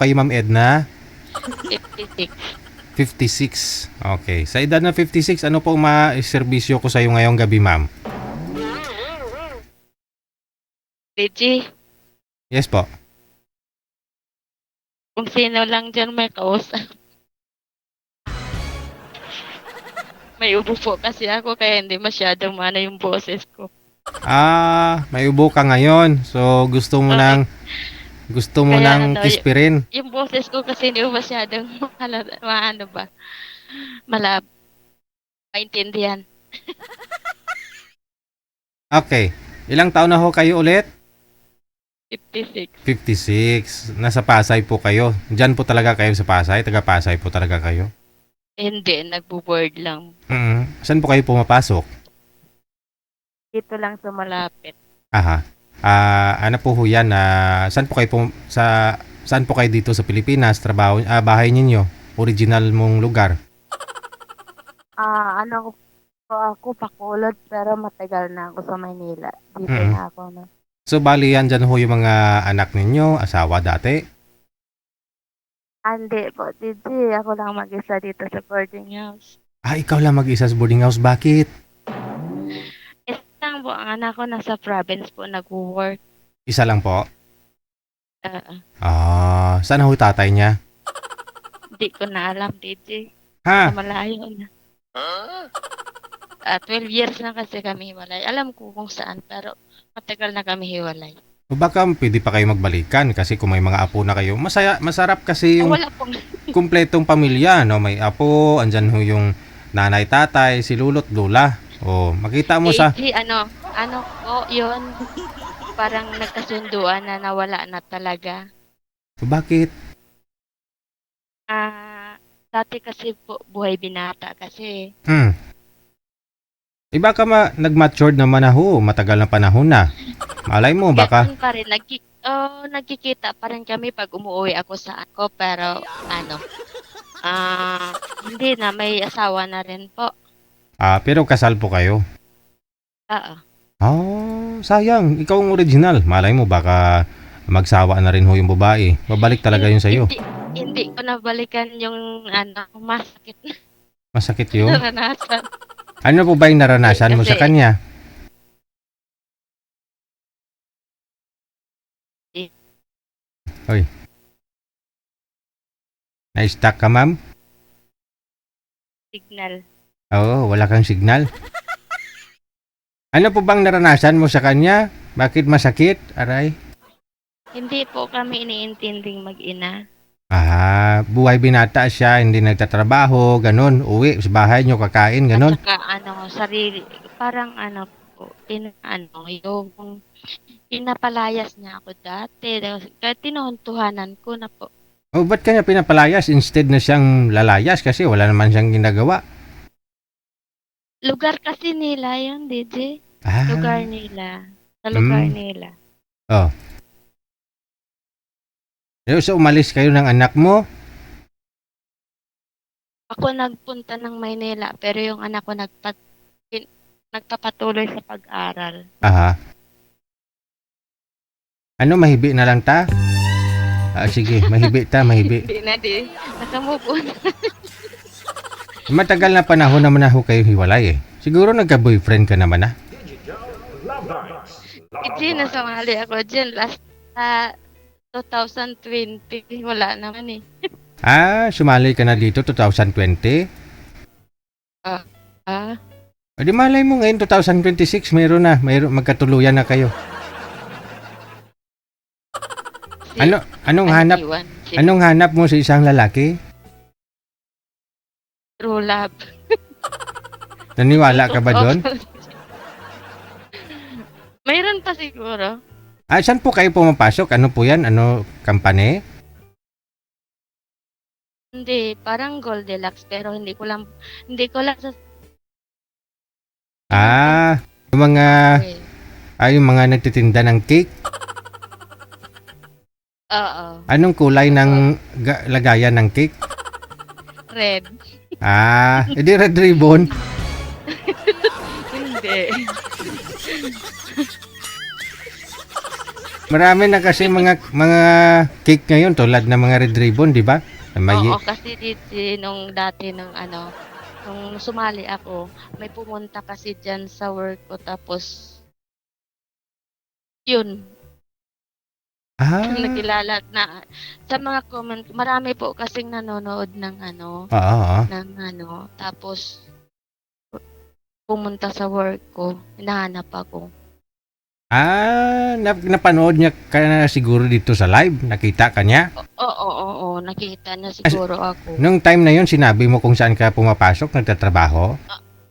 Kayo, Ma'am Edna? 56. 56. Okay. Sa edad na 56, ano po ma-serbisyo ko sa iyo ngayong gabi, ma'am? Reggie, Yes po. kung sino lang dyan may kausap. May ubo po kasi ako kaya hindi masyadong mana yung boses ko. May ubo ka ngayon. So, gusto mo Okay. Kaya nang kispirin. yung boses ko kasi hindi ko masyadong maano ba, malab, maintindihan. Okay. Ilang taon na ho kayo ulit? 56. 56. Nasa Pasay po kayo. Diyan po talaga kayo sa Pasay? Taga Pasay po talaga kayo? Hindi, nagbo-board lang. Saan po kayo pumapasok? Dito lang sa malapit. Aha. Ano po ho yan? Saan po kayo saan po kayo dito sa Pilipinas? Trabaho, bahay ninyo? Original mong lugar? Ano po ako, Bacolod, pero matagal na ako sa Maynila. Dito Mm. na ako na. So, bali yan dyan ho yung mga anak ninyo, asawa dati? Hindi po, Didi. Ako lang mag-isa dito sa boarding house. Ikaw lang mag-isa sa boarding house. Bakit? Isang po, ang anak ko nasa province po nag-work. Isa lang po? Uh, Saan ho tatay niya? Hindi ko na alam, Didi. Ha? Malayo na. 12 years na kasi kami hiwalay. Alam ko kung saan, pero matagal na kami hiwalay. O baka pwede pa kayo magbalikan kasi kung may mga apo na kayo. Masarap kasi yung Wala pong kumpletong pamilya, no? May apo, andyan ho yung nanay, tatay, si lolo't lola. Makita mo sa... Didi, ano po, yun. Parang nagkasunduan na nawala na talaga. Bakit? Dati kasi po, buhay binata kasi. Iba ka nag-matured naman na ho, matagal na panahon na. Malay mo, baka... Ganun pa rin, nagkikita pa rin kami pag umuwi ako sa ako, pero hindi na, may asawa na rin po. Pero kasal po kayo. Oo. Sayang. Ikaw ang original. Malay mo, baka magsawa na rin ho yung babae. Babalik talaga yun sa'yo. Hindi ko nabalikan yung masakit na Masakit yun. naranasan. Ano po ba yung naranasan mo sa kanya? Hoy. Na-stuck ka, ma'am? Signal. Oo, wala kang signal. Ano po bang naranasan mo sa kanya? Bakit masakit? Aray. Hindi po kami iniintinding mag-ina. Buhay binata siya, hindi nagtatrabaho, ganun. Uwi sa bahay nyo, kakain, ganun. At saka, sarili, parang po, yung pinapalayas niya ako dati. Kaya tinuhuntuhanan ko na po. Ba't kanya pinapalayas instead na siyang lalayas kasi wala naman siyang ginagawa? Lugar kasi nila yun, DJ. Ah. Lugar nila. Sa lugar nila. So, umalis kayo ng anak mo? Ako nagpunta ng Maynila, pero yung anak ko nagpapatuloy sa pag-aral. Ano, mahibi na lang ta? Sige, mahibi ta, mahibi. Hindi na, di. Nakamove on. Matagal na panahon naman na ho kayo hiwalay eh. Siguro nagka-boyfriend ka naman na? Hindi, nasumali ako dyan. Last 2020, wala naman eh. Sumali ka na dito 2020? Di malay mo ngayon 2026 mayroon magkatuluyan na kayo. Anong hanap mo sa isang lalaki? True love. Naniwala ka ba doon? Mayroon pa siguro. Saan po kayo pumapasok? Ano po yan? Ano, company? Hindi, parang Goldilocks, pero hindi ko lang sa... Yung mga, yung mga nagtitinda ng cake? Oo. Anong kulay ng lagayan ng cake? Red. Edi red ribbon. Hindi. Marami na kasi mga cake ngayon tulad ng mga red ribbon, di ba? May Oo, kasi nung dati nung sumali ako, may pumunta kasi diyan sa work ko tapos yun, nakilala na sa mga comment, marami po kasing nanonood oo. tapos pumunta sa work ko, hinahanap ako. Napanood niya ka na siguro dito sa live, nakita ka niya. Oo, nakita na siguro ako. Nung time na yon sinabi mo kung saan ka pumapasok, nagtatrabaho?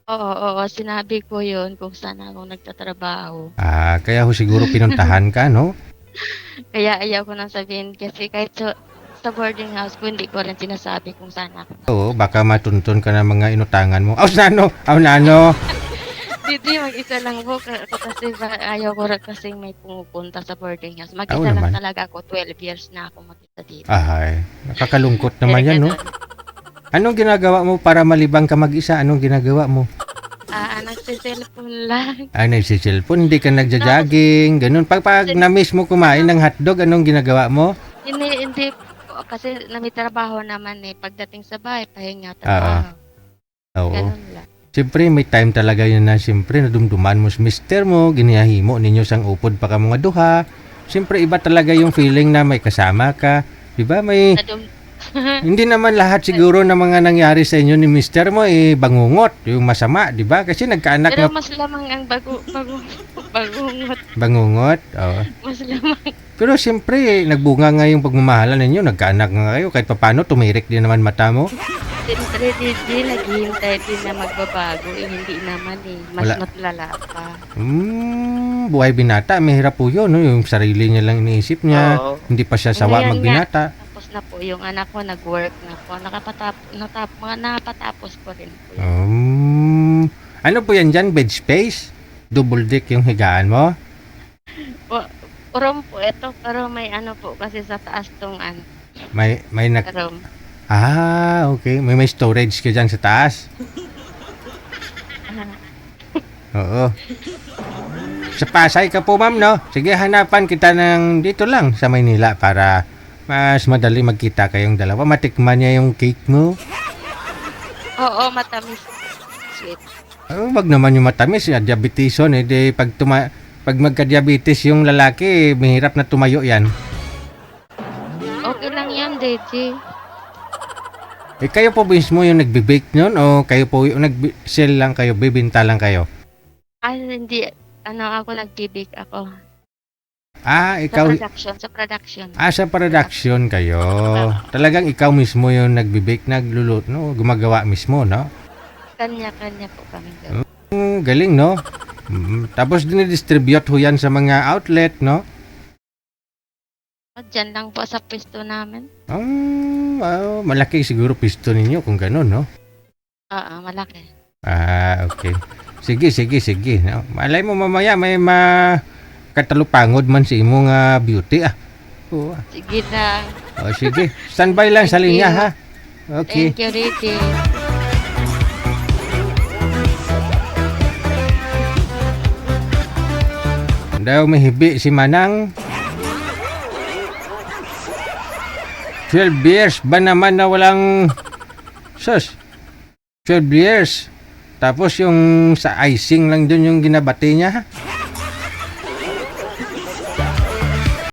Oo, sinabi ko yun kung saan ako nagtatrabaho. Kaya ho siguro pinuntahan ka, no? Kaya ayaw ko nang sabihin kasi kahit sa boarding house ko, hindi ko rin sinasabi kung saan ako. Oo, baka matuntun ka ng mga inutangan mo. Aw, nano. Hindi, mag-isa lang po kasi ayaw ko rin kasi may pumupunta sa boarding house. Oo Mag-isa lang naman. talaga ako, 12 years na ako mag-isa dito. Ay, nakakalungkot naman Kaya yan, no? ganun. Anong ginagawa mo para malibang ka mag-isa? Anong ginagawa mo? Nagsiselfon lang. Nagsiselfon, hindi ka nagja-jogging, ganun. Pag na-miss mo kumain ng hotdog, anong ginagawa mo? Hindi po, kasi may trabaho naman eh. Pagdating sa bahay, pahinga, Oo. trabaho. Oo. Ganun lang. Siyempre, may time talaga yun na siyempre nadumduman mo sa mister mo, ginihahimo ninyo sang upod pa ka mga duha. Siyempre, iba talaga yung feeling na may kasama ka. Diba? Hindi naman lahat siguro na mga nangyari sa inyo ni mister mo bangungot, yung masama, diba? Kasi nagkaanak Pero na mas lamang ang bagungot. bangungot. Oo. Mas lamang. Pero siyempre, nagbunga nga yung pagmamahalan ninyo, nagkaanak nga kayo, kahit papano, tumirik din naman mata mo. Siyempre, naghihintay din na magbabago. Hindi naman eh. Mas Wala. matlala pa. Buhay binata, may hirap po yun, no? Yung sarili niya lang iniisip niya, Oo. hindi pa siya sawa Ngayon magbinata. Tapos na po yung anak ko, nag-work na po. Nakapatapos ko rin po yun. Ano po yan dyan, bed space? Double deck yung higaan mo? Room po ito, pero may po kasi sa taas tong May room. okay. May storage ka dyan sa taas? Oo. Sa Pasay ka po, ma'am, no? Sige, hanapan kita ng dito lang sa Maynila para mas madali magkita kayong dalawa. Matikman niya yung cake mo. Oo, matamis. Sweet. Wag naman yung matamis, diabeteson. Pag magka-diabetes yung lalaki, mahirap na tumayo yan. Okay lang yan, DJ. Kayo po mismo yung nagbe-bake nun o kayo po yung nag-sell lang kayo, bibinta lang kayo? Hindi. Ako nag-bake ako. Ikaw, Sa production. sa production kayo. Talagang ikaw mismo yung nagbe-bake, nagluluto, no? Gumagawa mismo, no? Kanya-kanya po kami gawin. Galing, no? Tapos dinidistribute ho yan sa mga outlet, no? Diyan lang po sa pwesto namin. Malaki siguro pisto ninyo kung gano'n, no? Oo, malaki. Okay. Sige. No? Malay mo mamaya may katalupangod man si imong beauty, Oo. Sige lang. Sige. Standby lang sa Thank linya, you. ha? Okay. Thank you, DJ. Daw may hibi si Manang. 12 years ba naman na walang 12 years. Tapos yung sa icing lang dun yung ginabati niya, ha?